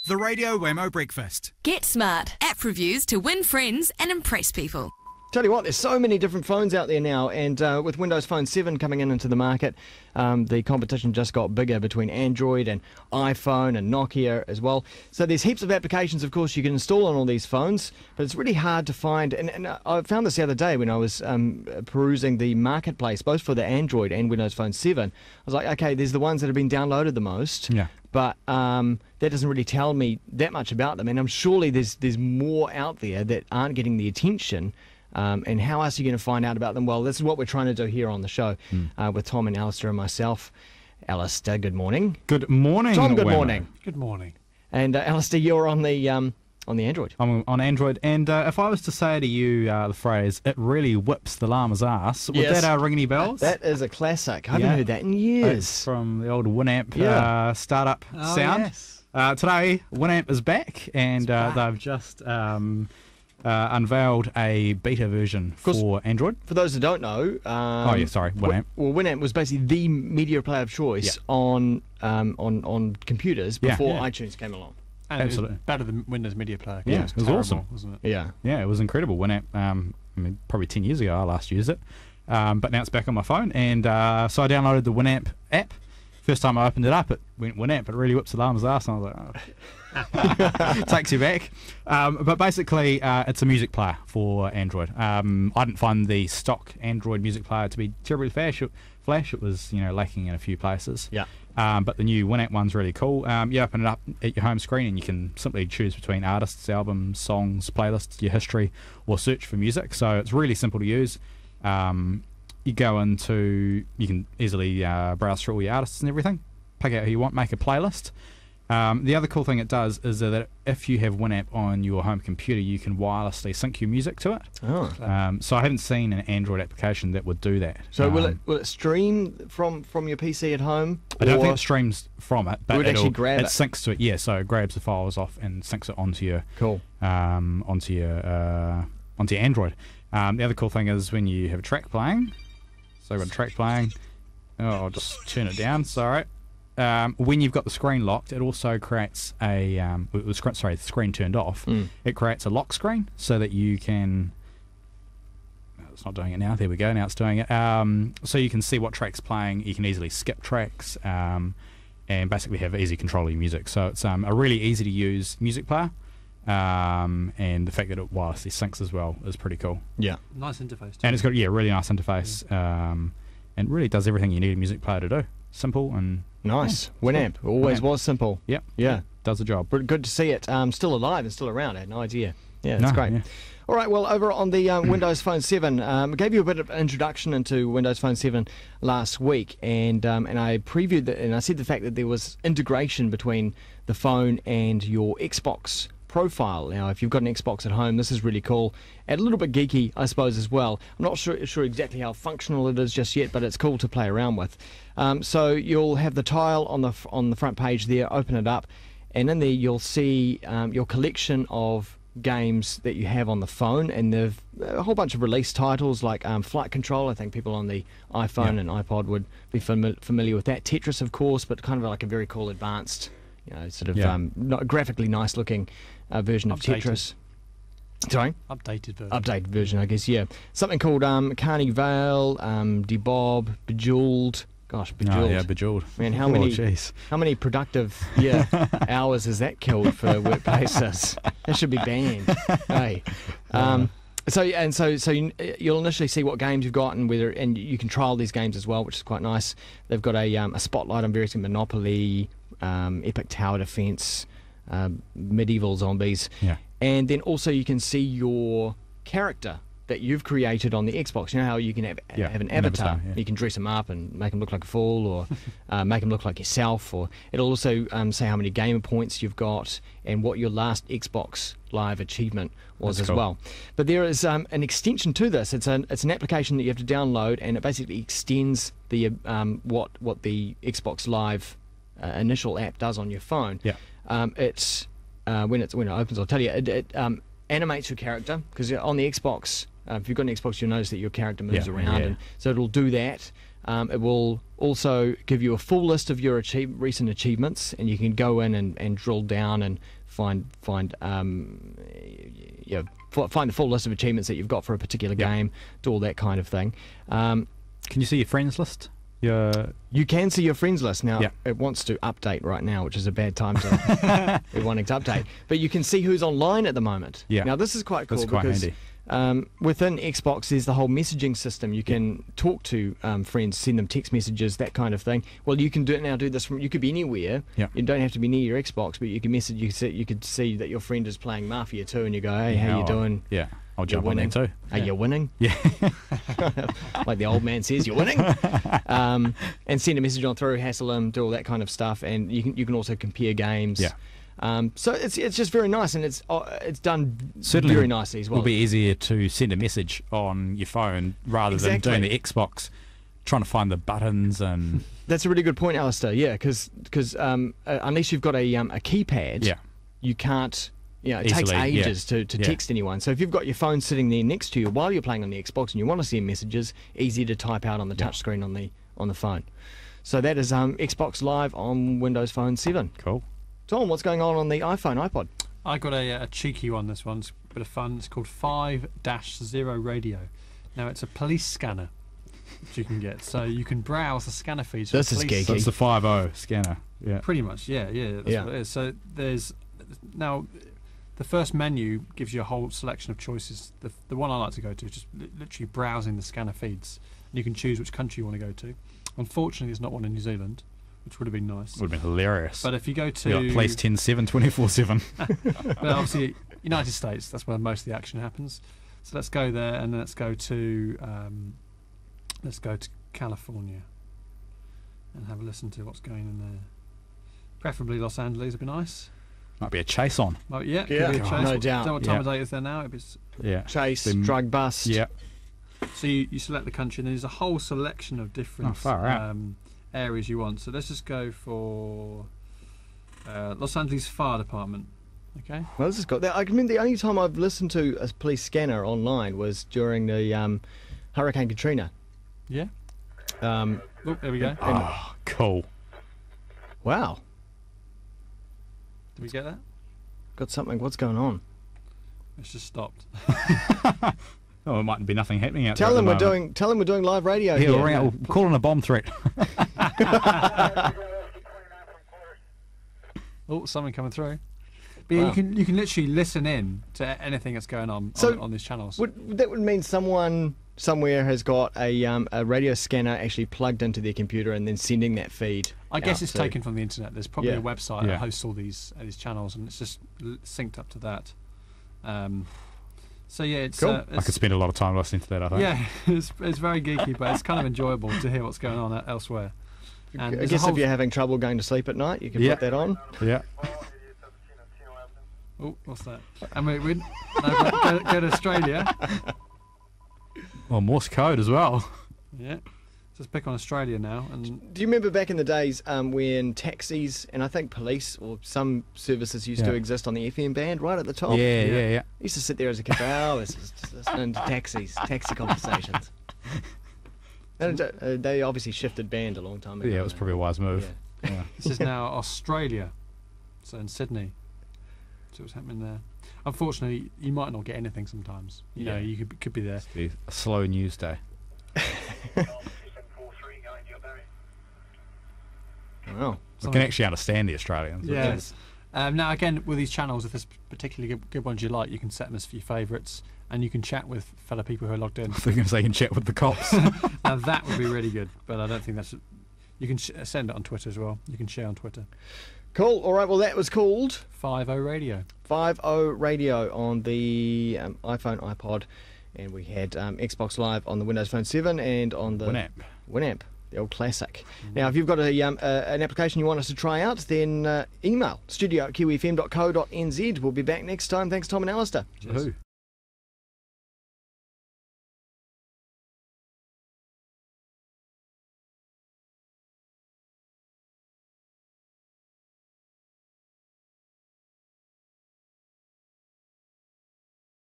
The Radio Whammo Breakfast. Get smart. App reviews to win friends and impress people. Tell you what, there's so many different phones out there now, and with Windows Phone 7 coming into the market, the competition just got bigger between Android and iPhone and Nokia as well. So there's heaps of applications, of course, you can install on all these phones, but it's really hard to find. And I found this the other day when I was perusing the marketplace, both for the Android and Windows Phone 7. I was like, okay, there's the ones that have been downloaded the most. Yeah. But that doesn't really tell me that much about them. And I'm surely there's more out there that aren't getting the attention. And how else are you going to find out about them? Well, this is what we're trying to do here on the show with Tom and Alistair and myself. Alistair, good morning. Good morning, Tom, good Whammo. morning. Good morning. And Alistair, you're on the Android. I'm on Android, and if I was to say to you the phrase, it really whips the llama's ass, would Yes. that ring any bells? That is a classic. I haven't Yeah. heard that in It's years. from the old Winamp Yeah. startup Oh, sound. yes. Today, Winamp is back, and they've just unveiled a beta version course. for Android. For those that don't know... Winamp. Well, Winamp was basically the media player of choice on computers Yeah. before Yeah. iTunes came along. And Absolutely. it was better than Windows Media Player. 'Cause Yeah, it was it was terrible, awesome. wasn't it? Yeah. Yeah, it was incredible. Winamp, probably 10 years ago I last used it, but now it's back on my phone, and so I downloaded the Winamp app. First time I opened it up, it went Winamp. It really whips the llama's ass, and I was like, oh. Takes you back. But basically, it's a music player for Android. I didn't find the stock Android music player to be terribly flash. It was lacking in a few places. Yeah. But the new Winamp one's really cool. You open it up at your home screen, and you can simply choose between artists, albums, songs, playlists, your history, or search for music. So it's really simple to use. You can easily browse through all your artists and everything, pick out who you want, make a playlist. The other cool thing it does is that if you have Winamp on your home computer, you can wirelessly sync your music to it. Oh. So I haven't seen an Android application that would do that. So will it stream from your PC at home? I don't or- think it streams from it, but would actually grab it it? syncs to it. Yeah, so it grabs the files off and syncs it onto your Cool. onto your Android. The other cool thing is when you have a track playing. So I've got a track playing. Oh, I'll just turn it down. Sorry. When you've got the screen locked, it also creates the screen turned off. It creates a lock screen so that you can. It's not doing it now. There we go. Now it's doing it. So you can see what track's playing. You can easily skip tracks and basically have easy control of your music. So it's a really easy to use music player. And the fact that it wirelessly syncs as well is pretty cool. Yeah. Nice interface. Too. And it's got a really nice interface, and really does everything you need a music player to do. Simple and Nice. Winamp. Always Winamp. was simple. Yep. Yeah. Does the job. But good to see it still alive and still around. I had no idea. Yeah, that's great. Yeah. All right, well, over on the Windows Phone 7, I gave you a bit of introduction into Windows Phone 7 last week, and I previewed it, and I said the fact that there was integration between the phone and your Xbox profile. Now, if you've got an Xbox at home, this is really cool and a little bit geeky, I suppose, as well. I'm not sure exactly how functional it is just yet, but it's cool to play around with. So you'll have the tile on the front page there. Open it up, and in there you'll see your collection of games that you have on the phone, and there's a whole bunch of release titles like Flight Control. I think people on the iPhone and iPod would be familiar with that. Tetris, of course, but kind of like a very cool advanced, sort of not graphically nice looking version of Updated. Tetris. Sorry? Updated version. Updated version, I guess, yeah. Something called Carney Vale, Debob, Bejeweled. Gosh, Bejeweled. Oh, yeah, Bejeweled. Man, how jeez. many productive hours has that killed for workplaces? That should be banned. Hey. So you'll initially see what games you've got and you can trial these games as well, which is quite nice. They've got a spotlight on various Monopoly, Epic Tower Defense, Medieval Zombies, and then also you can see your character that you've created on the Xbox. You know how you can have an avatar. You can dress him up and make him look like a fool, or make him look like yourself. Or it'll also say how many gamer points you've got and what your last Xbox Live achievement was as well. But there is an extension to this. It's an application that you have to download, and it basically extends the what the Xbox Live initial app does on your phone. Yeah. It's when it opens, I'll tell you. It animates your character, because on the Xbox. If you've got an Xbox, you'll notice that your character moves around, and so it'll do that. It will also give you a full list of your recent achievements, and you can go in and drill down and find the full list of achievements that you've got for a particular game, do all that kind of thing. Can you see your friends list? You can see your friends list now. Yeah. It wants to update right now, which is a bad time to be wanting to update. But you can see who's online at the moment. Yeah. Now this is quite cool That's quite because handy. within Xbox there's the whole messaging system. You can talk to friends, send them text messages, that kind of thing. Well, you can do this from. You could be anywhere. Yeah. You don't have to be near your Xbox, but you can message. You could see that your friend is playing Mafia 2, and you go, "Hey, how you doing? Yeah, I'll You're jump on winning. there too. Are you winning?" Yeah. Like the old man says, "You're winning." And send a message on through, hassle them, do all that kind of stuff, and you can also compare games. Yeah. So it's just very nice, and it's done Certainly very nicely as well. It will be easier to send a message on your phone rather than Exactly. doing the Xbox, trying to find the buttons and. That's a really good point, Alistair. Yeah, because unless you've got a keypad, Yeah. you can't. It takes Easily, ages to Yeah. text anyone. So if you've got your phone sitting there next to you while you're playing on the Xbox and you want to send messages, easy to type out on the touch screen on the phone. So that is Xbox Live on Windows Phone 7. Cool. Tom, what's going on the iPhone, iPod? I got a cheeky one. This one's a bit of fun. It's called 5-0 Radio. Now it's a police scanner that you can get, so you can browse the scanner feeds. For This the is police. geeky. So it's the 5.0 scanner. Yeah. Pretty much, yeah, that's Yeah. what it is. So there's now the first menu gives you a whole selection of choices. The one I like to go to is just literally browsing the scanner feeds, and you can choose which country you want to go to. Unfortunately, there's not one in New Zealand, which would have been nice. Would have been hilarious. But if you go to You got Place 10-7, 24/7. but obviously United States, that's where most of the action happens. So let's go there, and then let's go to California and have a listen to what's going in there. Preferably Los Angeles would be nice. Might be a chase on. Well, yeah, Yeah. could be a chase. No doubt. Don't know what time of day it is there now. Yeah. Chase, Them- drug bust. Yeah. So you select the country, and there's a whole selection of different far out. areas you want. So let's just go for Los Angeles Fire Department. Okay. Well, this is cool. I remember the only time I've listened to a police scanner online was during the Hurricane Katrina. Yeah. Um, Oh, there we go. Oh, cool. wow, Did we get that? got something. What's going on? It's just stopped. Oh, it might be nothing happening out Tell there. them at the we're moment. doing live radio Yeah, here. we'll call in a bomb threat. Oh, something coming through. But yeah, Wow. you can literally listen in to anything that's going on So, on these channels. That would mean someone somewhere has got a radio scanner actually plugged into their computer and then sending that feed. I guess out it's to- taken from the internet. There's probably Yeah. a website Yeah. that hosts all these channels, and it's just synced up to that. So yeah, it's, Cool. I could spend a lot of time listening to that, I think. yeah, it's very geeky, but it's kind of enjoyable to hear what's going on elsewhere. And I there's a guess whole- if you're having trouble going to sleep at night, you can Yeah. put that on. Yeah. Oh, what's that? And we go to Australia. Well, Morse code as well. Yeah, just pick on Australia now, and Do you remember back in the days when taxis and I think police or some services used to Yeah. exist on the FM band right at the top? Yeah. I used to sit there as a kid for hours just listening to taxi conversations. And they obviously shifted band a long time ago. Yeah, it was probably a wise move. Yeah. Yeah. this is now Australia, so in Sydney. See what's happening there. Unfortunately, you might not get anything sometimes. You know, you could be there. Be a slow news day. Wow. I can actually understand the Australians. Yes. Now, again, with these channels, if there's particularly good ones you like, you can set them as your favourites, and you can chat with fellow people who are logged in. I think they can chat with the cops. Now, that would be really good, but I don't think that's... You can send it on Twitter as well. You can share on Twitter. Cool. All right. Well, that was called 5-0 Radio. 5.0 Radio on the iPhone, iPod, and we had Xbox Live on the Windows Phone 7 and on the Winamp, the old classic. Now, if you've got an application you want us to try out, then email studio@kiwifm.co.nz. We'll be back next time. Thanks, Tom and Alistair. Cheers. Woohoo.